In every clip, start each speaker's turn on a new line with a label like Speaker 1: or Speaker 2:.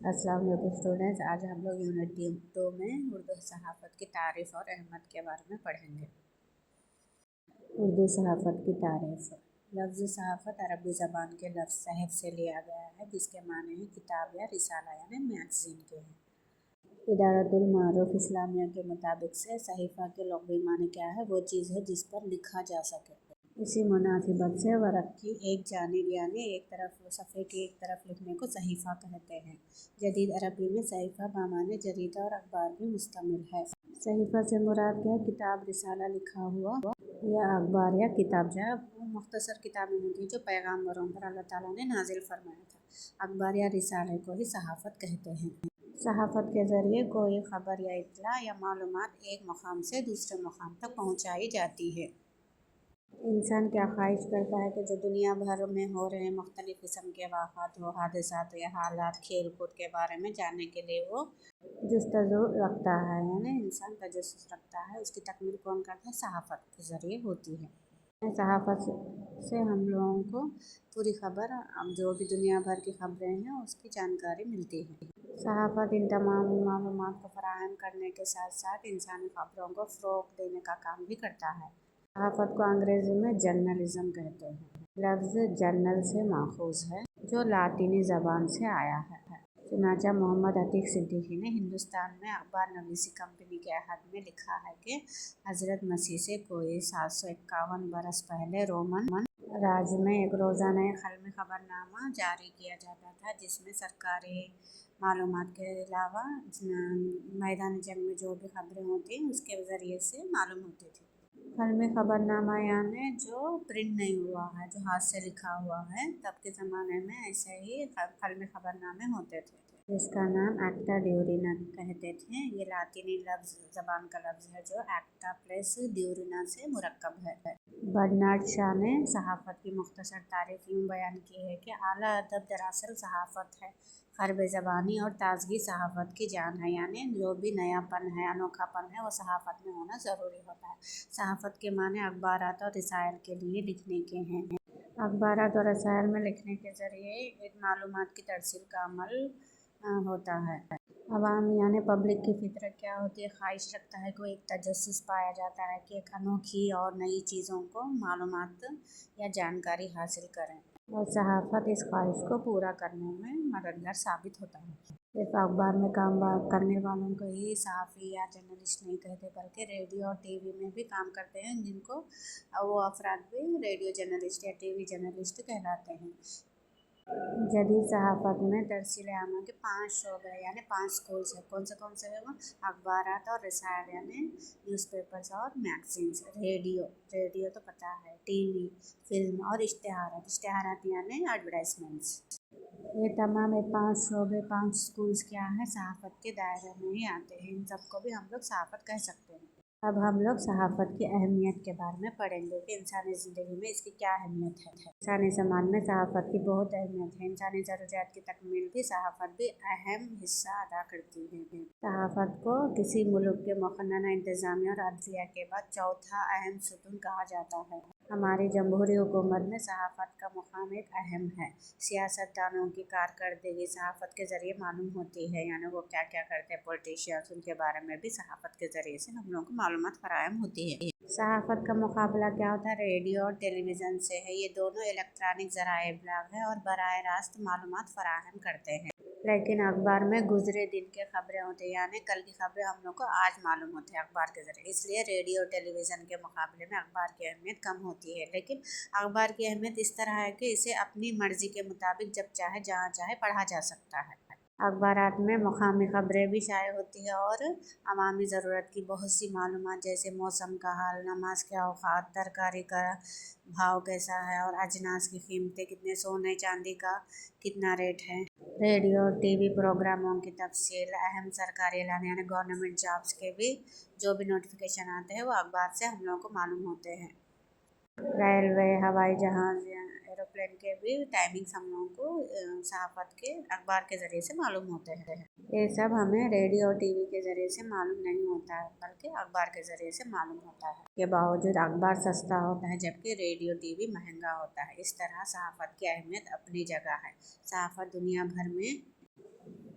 Speaker 1: अस्सलाम वालेकुम स्टूडेंट्स। आज हम लोग यूनिट 2 में उर्दू सहाफ़त की तारीफ़ और अहमियत के बारे में पढ़ेंगे। उर्दू सहाफ़त की तारीफ़। लफ्ज़ सहाफ़त अरबी ज़बान के लफ्ज़ सहफ़ से लिया गया है, जिसके माने हैं किताब या रिसाला यानी मैगज़ीन के हैं। इदारतुल मारूफ़ इस्लामिया के मुताबिक से सहीफ़ा के लुग़वी माने क्या है? वो चीज़ है जिस पर लिखा जा सके। इसी मुनासिबत से वरक़ की एक जानिब यानी एक तरफ सफ़े की एक तरफ लिखने को सहीफ़ा कहते हैं। जदीद अरबी में सहीफ़ा बामाने जरीदा और अखबार भी मुश्तमिल है। सहीफ़ा से मुराद क्या? किताब, रिसाला लिखा हुआ या अखबार या किताब वो मुख्तसर किताबें होती हैं जो पैगम्बरों पर अल्लाह ताला ने नाजिल फरमाया था। अखबार या रिसाले को ही सहाफ़त कहते हैं। सहाफ़त के ज़रिए कोई ख़बर या इत्तला या मालूमात एक मुक़ाम से दूसरे मुक़ाम तक पहुँचाई जाती है। इंसान क्या ख्वाहिश करता है कि जो दुनिया भर में हो रहे मुख्तलिफ़ किस्म के वाक़ात हो, हादसात या हालात, खेल कूद के बारे में जानने के लिए वो जुस्तजू रखता है, यानी इंसान तजस्सुस रखता है। उसकी तकमील कौन करता है? सहाफ़त के ज़रिए होती है। सहाफ़त से हम लोगों को पूरी ख़बर, जो भी दुनिया भर की ख़बरें हैं उसकी जानकारी मिलती है। सहाफ़त इन तमाम मालूमात को फ़राहम करने के साथ साथ इंसानी ख़बरों को फ़रोग़ देने का काम भी करता है। सहाफ़त को अंग्रेज़ी में जर्नलिज़म कहते हैं। लफ्ज़ जर्नल से माख़ूज़ है, जो लातीनी ज़बान से आया है। चुनांचे मोहम्मद अतीक़ सिद्दीकी ने हिंदुस्तान में अखबार नवीसी कंपनी के अहद में लिखा है कि हज़रत मसीह से कोई 751 बरस पहले रोमन राज्य में एक रोज़ाना ख़लमी ख़बरनामा जारी किया जाता था, जिसमें सरकारी मालूमात के अलावा मैदान जंग में जो भी ख़बरें होती हैं उसके ज़रिए से मालूम होती थी। क़लमी ख़बरनामा यानी जो प्रिंट नहीं हुआ है, जो हाथ से लिखा हुआ है। तब के ज़माने में ऐसे ही क़लमी ख़बरनामे होते थे, जिसका नाम एक्टा ड्यूरिना कहते थे। ये लातीनी ज़बान का लफ्ज़ है जो एक्टा प्लस ड्यूरिना से मुरक्कब है। बर्नार्ड शॉ ने सहाफ़त की मुख्तसर तारीफ़ यूँ बयान की है कि आला अदब दरअसल सहाफ़त है। ख़र्ब ज़बानी और ताज़गी सहाफ़त की जान है, यानी जो भी नयापन है, अनोखापन है, वो सहाफ़त में होना ज़रूरी होता है। सहाफ़त के माने अखबारात और रसायल के लिए लिखने के हैं। अखबारात और रसायल में लिखने के ज़रिए एक मालूमात की तरसील का अमल होता है। अवाम यानी पब्लिक की फ़ितरत क्या होती है? ख्वाहिश रखता है कोई एक तजस्सुस पाया जाता है कि एक अनोखी और नई चीज़ों को मालूमात या जानकारी हासिल करें, और सहाफ़त इस ख्वाहिश को पूरा करने में मददगार साबित होता है। सिर्फ अखबार में काम करने वालों को ही सहाफ़ी या जर्नलिस्ट नहीं कहते, बल्कि रेडियो और टीवी में भी काम करते हैं, जिनको वो अफराद भी रेडियो जर्नलिस्ट या टीवी जर्नलिस्ट कहलाते हैं। जदीद सहाफ़त में तरसील आमा के 5 शोबे यानी 5 स्कूल्स हैं। कौन से हैं वो? अखबारात और रसायल यानी न्यूज़पेपर्स और मैगज़ीन्स। रेडियो तो पता है, टीवी, फिल्म और इश्तिहारात यानी एडवर्टाइजमेंट्स। ये तमाम 5 शोबे, 5 स्कूल्स क्या है? सहाफ़त के दायरे में ही आते हैं। इन सबको भी हम लोग सहाफ़त कह सकते हैं। अब हम लोग सहाफ़त की अहमियत के बारे में पढ़ेंगे कि इंसानी ज़िंदगी में इसकी क्या अहमियत है। इंसानी समाज में सहाफ़त की बहुत अहमियत है। इंसानी ज़रूरियात की तकमील भी सहाफ़त भी अहम हिस्सा अदा करती है। सहाफ़त को किसी मुल्क के मुक़न्नना इंतज़ामिया और अदलिया के बाद चौथा अहम सुतून कहा जाता है। हमारी जमहूरी हुकूमत में सहाफ़त का मुक़ाम एक अहम है। सियासतदानों की कारकर्दगी सहाफ़त के ज़रिए मालूम होती है, यानी वो क्या क्या करते हैं पॉलिटिशियंस, उनके बारे में भी सहाफ़त के ज़रिए से हम लोगों को मालूमात फ़राहम होती है। सहाफ़त का मुकाबला क्या होता है? रेडियो और टेलीविज़न से है। ये दोनों इलेक्ट्रॉनिक ज़राए इब्लाग़ है और बराह रास्त मालूमात फ़राहम करते हैं। लेकिन अखबार में गुज़रे दिन की ख़बरें होती हैं, यानी कल की ख़बरें हम लोग को आज मालूम होती है अखबार के ज़रिए। इसलिए रेडियो और टेलीविज़न के मुकाबले में अखबार की अहमियत कम होती है। लेकिन अखबार की अहमियत इस तरह है कि इसे अपनी मर्ज़ी के मुताबिक जब चाहे जहाँ चाहे पढ़ा जा सकता है। अखबारात में मुक़ामी ख़बरें भी शाये होती है और अवामी ज़रूरत की बहुत सी मालूमात, जैसे मौसम का हाल, नमाज के औक़ात, तरकारी का भाव कैसा है और अजनास की कीमतें कितने, सोने चांदी का कितना रेट है। रेडियो और टीवी प्रोग्रामों की तफसील, अहम सरकारी ऐलान यानी गवर्नमेंट जॉब्स के भी जो भी नोटिफिकेशन आते हैं वो अखबार से हम लोगों को मालूम होते हैं। रेलवे, हवाई जहाज़ या एरोप्लेन के भी टाइमिंग्स हम लोगों को सहाफ़त के अखबार के ज़रिए से मालूम होते हैं। ये सब हमें रेडियो और टीवी के ज़रिए से मालूम नहीं होता है, बल्कि अखबार के ज़रिए से मालूम होता है। के बावजूद अखबार सस्ता होता है, जबकि रेडियो टीवी महंगा होता है। इस तरह सहाफ़त की अहमियत अपनी जगह है। सहाफ़त दुनिया भर में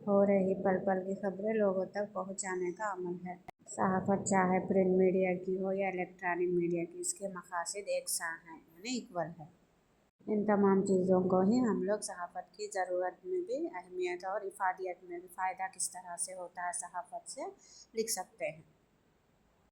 Speaker 1: हो रही पल पल की खबरें लोगों तक पहुंचाने का अमल है। सहाफ़त चाहे प्रिंट मीडिया की हो या इलेक्ट्रॉनिक मीडिया की, इसके मकासद एक सा हैं, यानी इक्वल है। इन तमाम चीज़ों को ही हम लोग सहाफ़त की ज़रूरत में भी, अहमियत और इफ़ादियत में भी, फ़ायदा किस तरह से होता है सहाफ़त से, लिख सकते हैं।